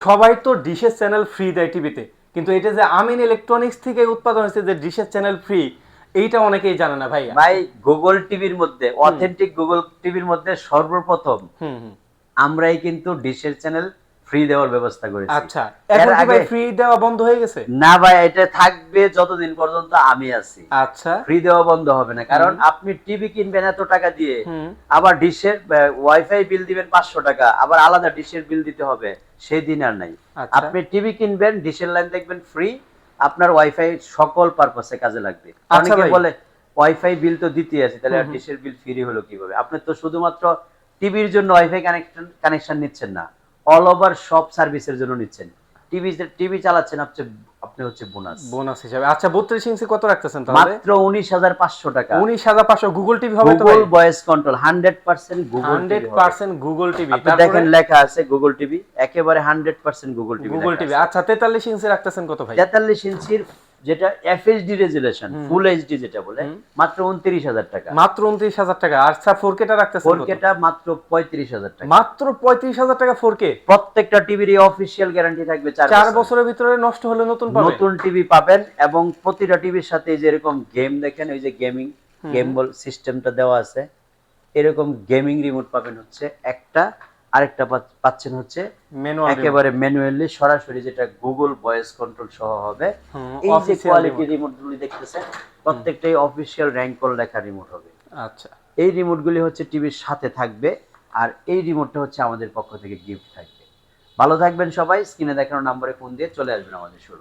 সবাই তো ডিশের channel free দেয় টিভিতে, কিন্তু এটা যে আমিন ইলেকট্রনিক্স থেকে উৎপাদন হয়েছে যে ডিশের চ্যানেল ফ্রি, এইটা অনেকেই জানে না ভাইয়া। ভাই গুগল টিভির মধ্যে, অথেন্টিক গুগল টিভির মধ্যে সর্বপ্রথম হুম হুম। আমরাই কিন্তু ডিশের চ্যানেল ফ্রি দেওয়ার ব্যবস্থা করেছি। আচ্ছা, এর এখন কি আগে ভাই ফ্রি দেওয়া বন্ধ হয়ে গেছে? না ভাই, এটা থাকবে যতদিন পর্যন্ত আমি আছি। আচ্ছা। ফ্রি দেওয়া বন্ধ হবে না, কারণ আপনি টিভি কিনবেন এত টাকা দিয়ে, হুম। আবার ডিশের ওয়াইফাই বিল দিবেন 500 টাকা, আবার আলাদা ডিশের বিল দিতে হবে, সেই দিন আর নাই। আচ্ছা। আপনি টিভি কিনবেন, ডিশের লাইন দেখবেন ফ্রি, আপনার ওয়াইফাই সকল পারপাসে কাজে লাগবে। আচ্ছা অনেকে ভাই। বলে ওয়াইফাই বিল তো দিতে আছে, তাহলে আর ডিশের বিল ফ্রি হলো কিভাবে? আপনি তো শুধুমাত্র টিভির জন্য ওয়াইফাই কানেকশন নিচ্ছেন না, অল ওভার সব সার্ভিসের জন্য নিচ্ছেন। টিভি চালাচ্ছেন, আপনি হচ্ছে বোনাস। বোনাস হিসাবে। আচ্ছা, 32 ইঞ্চি কত রাখতেছেন তাহলে? মাত্র 19,500 টাকা। 19,500 গুগল টিভি হবে তো ভাই? Google voice control 100% Google TV হবে। 100% গুগল টিভি। আপনি দেখেন লেখা আছে গুগল টিভি, একেবারে 100% গুগল টিভি গুগল লেখা টিভি। আছে। আচ্ছা, 43 ইঞ্চি রাখতেছেন কত ভাই? 43 ইঞ্চির যেটা এফএইচডি রেজুলেশন, ফুল এইচডি যেটা বলে, মাত্র 29,000 টাকা। মাত্র 29,000 টাকা। আচ্ছা, 4K টা রাখতেছেন কত? 4K টা মাত্র 35,000 টাকা। মাত্র 35,000 টাকা 4K। প্রত্যেকটা টিভির অফিসিয়াল গ্যারান্টি থাকবে 4 4 বছর। বছরের ভিতরে নষ্ট হলে নতুন পাবেন। নতুন টিভি পাবেন, এবং প্রতিটা টিভির সাথে যেরকম গেম দেখেন, ওই যে গেম বল সিস্টেমটা দেওয়া আছে, এরকম গেমিং রিমোট পাবেন হচ্ছে একটা, আরেকটা পাচ্ছেন হচ্ছে ম্যানুয়াল একেবারে ম্যানুয়ালি সরাসরি, যেটা গুগল ভয়েস কন্ট্রোল সহ হবে। এই যে অফিসিয়াল কোয়ালিটি রিমোট। রিমোটগুলি দেখতেছেন, প্রত্যেকটাই অফিসিয়াল র‍্যাঙ্ক কল লেখা রিমোট হবে। আচ্ছা। এই রিমোটগুলি হচ্ছে টিভির সাথে থাকবে, আর এই রিমোটটা হচ্ছে আমাদের পক্ষ থেকে গিফট থাকবে। ভালো থাকবেন সবাই, স্ক্রিনে দেখানো নম্বরে ফোন দিয়ে চলে আসবেন আমাদের শোরুমে।